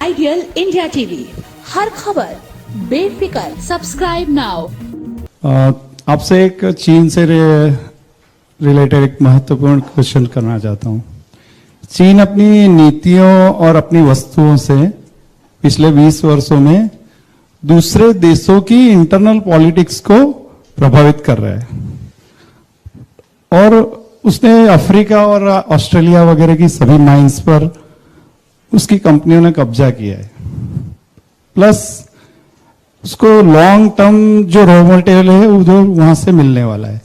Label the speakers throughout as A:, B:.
A: Ideal India TV, हर खबर बेफिक्र। Subscribe now.
B: आपसे एक चीन से रिलेटेड एक महत्वपूर्ण क्वेश्चन करना चाहता हूं। चीन अपनी नीतियों और अपनी वस्तुओं से पिछले 20 वर्षों में दूसरे देशों की इंटरनल पॉलिटिक्स को प्रभावित कर रहा है और उसने अफ्रीका और ऑस्ट्रेलिया वगैरह की सभी माइंस पर उसकी कंपनियों ने कब्जा किया है। प्लस उसको लॉन्ग टर्म जो रॉ मटेरियल है वो जो वहां से मिलने वाला है।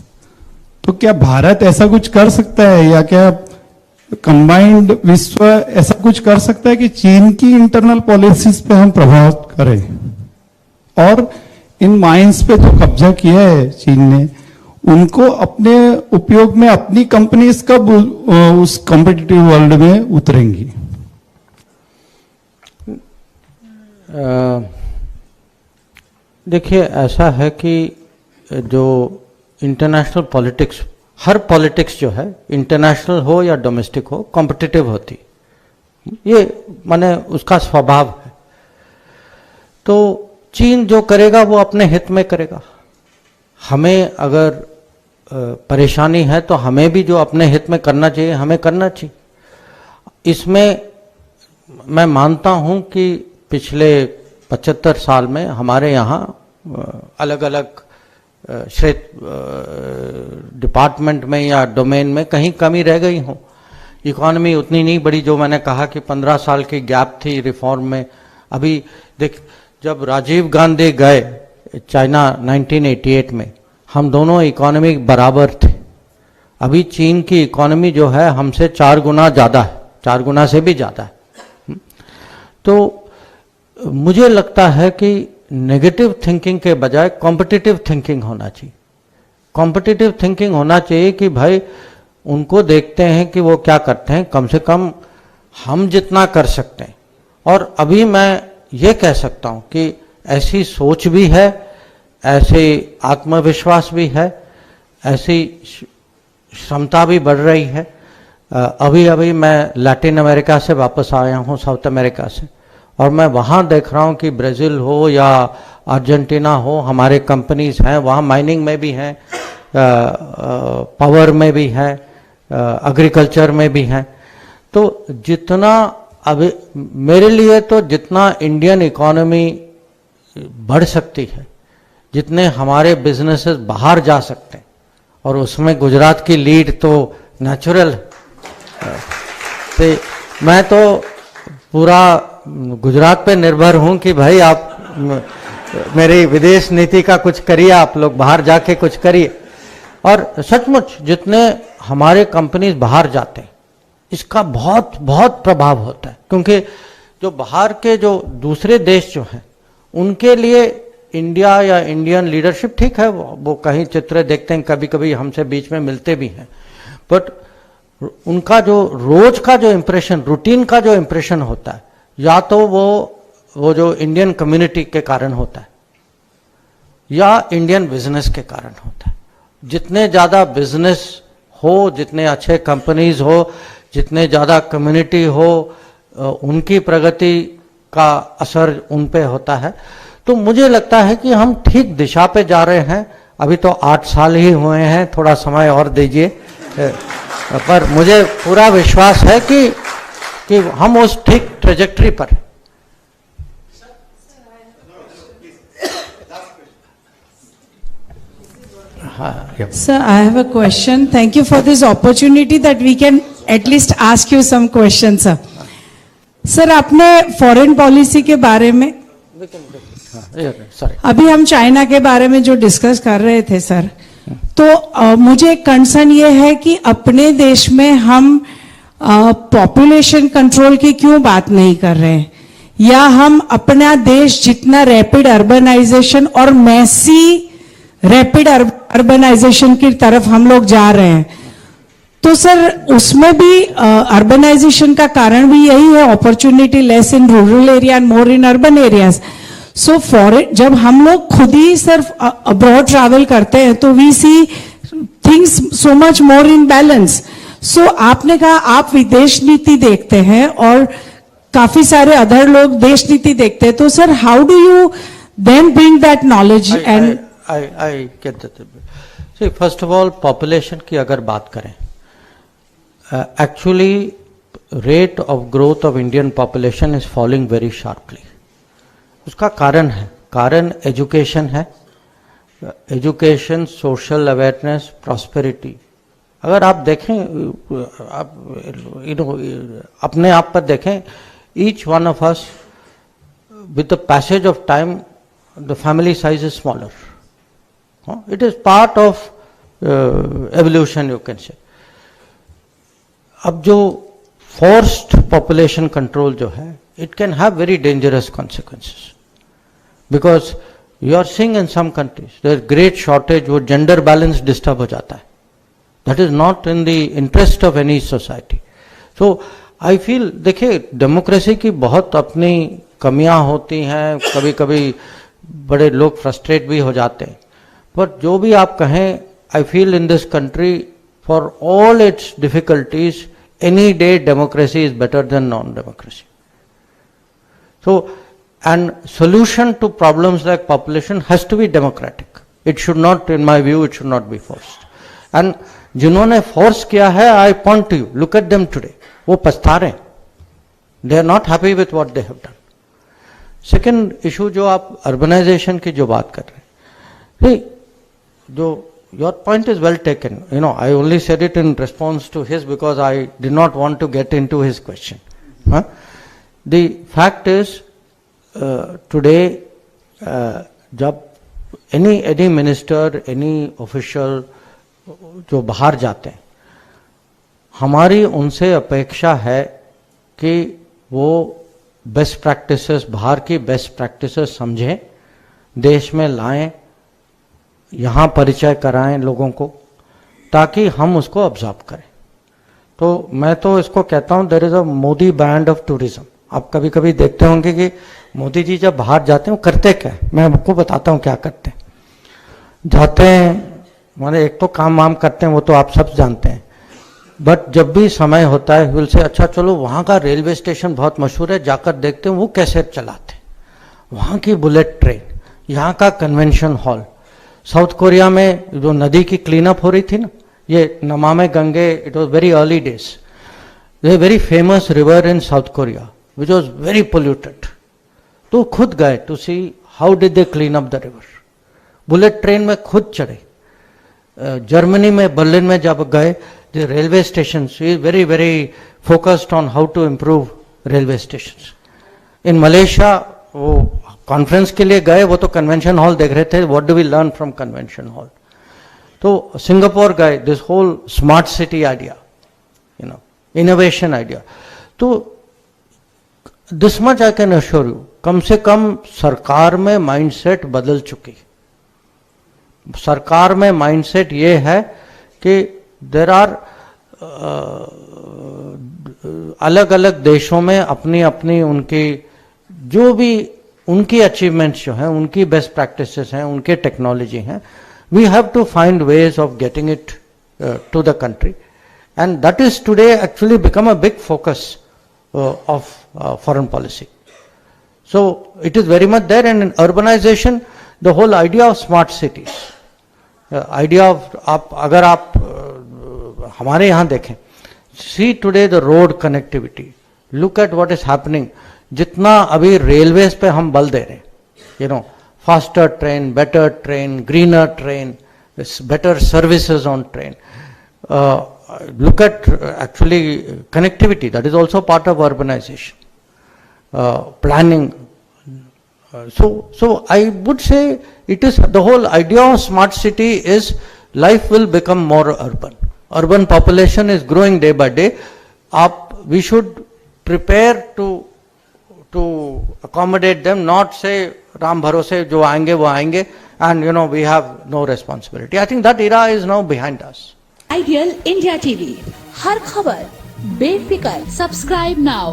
B: तो क्या भारत ऐसा कुछ कर सकता है या क्या कंबाइंड विश्व ऐसा कुछ कर सकता है कि चीन की इंटरनल पॉलिसीज पे हम प्रभाव करें और इन माइंस पे जो कब्जा किया है चीन ने उनको अपने उपयोग में अपनी कंपनीज कब उस कॉम्पिटिटिव वर्ल्ड में उतरेंगी?
C: देखिए, ऐसा है कि जो इंटरनेशनल पॉलिटिक्स, हर पॉलिटिक्स जो है इंटरनेशनल हो या डोमेस्टिक हो, कॉम्पिटिटिव होती, ये माने उसका स्वभाव है। तो चीन जो करेगा वो अपने हित में करेगा। हमें अगर परेशानी है तो हमें भी जो अपने हित में करना चाहिए हमें करना चाहिए। इसमें मैं मानता हूं कि पिछले 75 साल में हमारे यहाँ अलग अलग डिपार्टमेंट में या डोमेन में कहीं कमी रह गई हो। इकोनॉमी उतनी नहीं बढ़ी जो मैंने कहा कि 15 साल की गैप थी रिफॉर्म में। अभी देख, जब राजीव गांधी गए चाइना 1988 में, हम दोनों इकोनॉमी बराबर थे। अभी चीन की इकोनॉमी जो है हमसे 4 गुना ज़्यादा है, 4 गुना से भी ज़्यादा है। तो मुझे लगता है कि नेगेटिव थिंकिंग के बजाय कॉम्पिटिटिव थिंकिंग होना चाहिए। कॉम्पिटिटिव थिंकिंग होना चाहिए कि भाई उनको देखते हैं कि वो क्या करते हैं, कम से कम हम जितना कर सकते हैं। और अभी मैं ये कह सकता हूँ कि ऐसी सोच भी है, ऐसे आत्मविश्वास भी है, ऐसी क्षमता भी बढ़ रही है। अभी अभी मैं लैटिन अमेरिका से वापस आया हूँ, साउथ अमेरिका से, और मैं वहाँ देख रहा हूँ कि ब्राज़ील हो या अर्जेंटीना हो, हमारे कंपनीज हैं वहाँ, माइनिंग में भी हैं, पावर में भी हैं, एग्रीकल्चर में भी हैं। तो जितना अभी मेरे लिए तो जितना इंडियन इकोनॉमी बढ़ सकती है, जितने हमारे बिजनेसेस बाहर जा सकते हैं, और उसमें गुजरात की लीड तो नेचुरल है। तो मैं तो पूरा गुजरात पे निर्भर हूं कि भाई आप मेरी विदेश नीति का कुछ करिए, आप लोग बाहर जाके कुछ करिए। और सचमुच जितने हमारे कंपनीज बाहर जाते हैं इसका बहुत बहुत प्रभाव होता है, क्योंकि जो बाहर के जो दूसरे देश जो हैं उनके लिए इंडिया या इंडियन लीडरशिप ठीक है, वो कहीं चित्र देखते हैं, कभी कभी हमसे बीच में मिलते भी हैं, बट उनका जो रोज का जो इम्प्रेशन, रूटीन का जो इम्प्रेशन होता है, या तो वो जो इंडियन कम्युनिटी के कारण होता है या इंडियन बिजनेस के कारण होता है। जितने ज़्यादा बिजनेस हो, जितने अच्छे कंपनीज हो, जितने ज़्यादा कम्युनिटी हो, उनकी प्रगति का असर उन पे होता है। तो मुझे लगता है कि हम ठीक दिशा पे जा रहे हैं। अभी तो 8 साल ही हुए हैं, थोड़ा समय और दीजिए, पर मुझे पूरा विश्वास है कि हम उस ठीक ट्रेजेक्टरी पर हैं।
D: Sir, I have a question. Thank you for this opportunity that we can at least ask you some questions, sir. Sir, आपने फॉरेन पॉलिसी के बारे में, अभी हम चाइना के बारे में जो डिस्कस कर रहे थे सर, तो मुझे एक कंसर्न ये है कि अपने देश में हम पॉपुलेशन कंट्रोल की क्यों बात नहीं कर रहे हैं, या हम अपना देश जितना रैपिड अर्बनाइजेशन और मैसी रैपिड अर्बनाइजेशन की तरफ हम लोग जा रहे हैं, तो सर उसमें भी अर्बनाइजेशन का कारण भी यही है, opportunity less in rural area and more in urban areas. So foreign, जब हम लोग खुद ही सिर्फ अब्रॉड ट्रैवल करते हैं तो we see things so much more in balance. So आपने कहा आप विदेश नीति देखते हैं और काफी सारे अदर लोग देश नीति देखते हैं, तो sir how do you then bring that knowledge and
C: I get that. See, first of all, population की अगर बात करें, actually rate of growth of Indian population is falling very sharply. उसका कारण एजुकेशन है, एजुकेशन, सोशल अवेयरनेस, प्रॉस्पेरिटी. अगर आप देखें, आप अपने आप पर देखें, each one of us with the passage of time the family size is smaller. It is part of evolution, you can say. अब जो फोर्स्ड पॉपुलेशन कंट्रोल जो है, it can have very dangerous consequences, because you are seeing in some countries there is great shortage, वो gender balance disturb हो जाता है. That is not in the interest of any society. So I feel, देखिए democracy की बहुत अपनी कमियां होती हैं, कभी कभी बड़े लोग फ्रस्ट्रेट भी हो जाते हैं, पर जो भी आप कहें, I feel in this country for all it's difficulties, any day democracy is better than non-democracy. So, and solution to problems like population has to be democratic. It should not, in my view, it should not be forced. And जिन्होंने force किया है, I point to you, look at them today. वो पछता रहे हैं. They are not happy with what they have done. Second issue जो आप urbanization की जो बात कर रहे हैं, जो your point is well taken. You know, I only said it in response to his because I did not want to get into his question. The fact is, today, जब any minister, any official जो बाहर जाते हैं, हमारी उनसे अपेक्षा है कि वो बेस्ट प्रैक्टिसेस, बाहर की बेस्ट प्रैक्टिसेस समझें, देश में लाएं, यहाँ परिचय कराएं लोगों को, ताकि हम उसको ऑब्जर्व करें. तो मैं तो इसको कहता हूँ, there is a Modi brand of tourism. आप कभी कभी देखते होंगे कि मोदी जी जब बाहर जाते हैं वो करते क्या है. मैं आपको बताता हूँ क्या करते हैं. जाते हैं, माने एक तो काम वाम करते हैं, वो तो आप सब जानते हैं, बट जब भी समय होता है विल से अच्छा चलो वहाँ का रेलवे स्टेशन बहुत मशहूर है, जाकर देखते हैं वो कैसे चलाते हैं, वहाँ की बुलेट ट्रेन, यहाँ का कन्वेंशन हॉल. साउथ कोरिया में जो नदी की क्लीन अप हो रही थी ना, ये Namami Gange, it was very early days. The very famous river in South Korea which was very polluted. तो खुद गए to see how did they clean up the river. Bullet train में खुद चढ़े. जर्मनी में, बर्लिन में जब गए, the railway station is very very focused on how to improve railway station. In Malaysia वो कॉन्फ्रेंस के लिए गए, वो तो कन्वेंशन हॉल देख रहे थे, what do we learn from convention hall. तो सिंगापुर गए, this whole smart city idea, you know, innovation idea. तो this much I can assure you, कम से कम सरकार में माइंडसेट बदल चुकी. सरकार में माइंडसेट ये है कि देर आर अलग अलग देशों में अपनी अपनी उनकी जो भी उनकी अचीवमेंट्स जो हैं, उनकी बेस्ट प्रैक्टिसेस हैं, उनके टेक्नोलॉजी हैं. We have to find ways of getting it to the country, and that is today actually become a big focus of foreign policy. So it is very much there. And in urbanisation the whole idea of smart cities, idea of, आप अगर आप हमारे यहाँ देखें, see today the road connectivity, look at what is happening. जितना अभी railways पे हम बल दे रहे हैं, you know, faster train, better train, greener train, better services on train. Look at actually connectivity, that is also part of urbanisation, planning. So I would say it is the whole idea of smart city is life will become more urban. Urban population is growing day by day. We should prepare to accommodate them, not say Ram Bharose jo aayenge wo aayenge, and you know we have no responsibility. I think that era is now behind us.
A: Ideal India TV, हर खबर बेफिक्र. Subscribe now.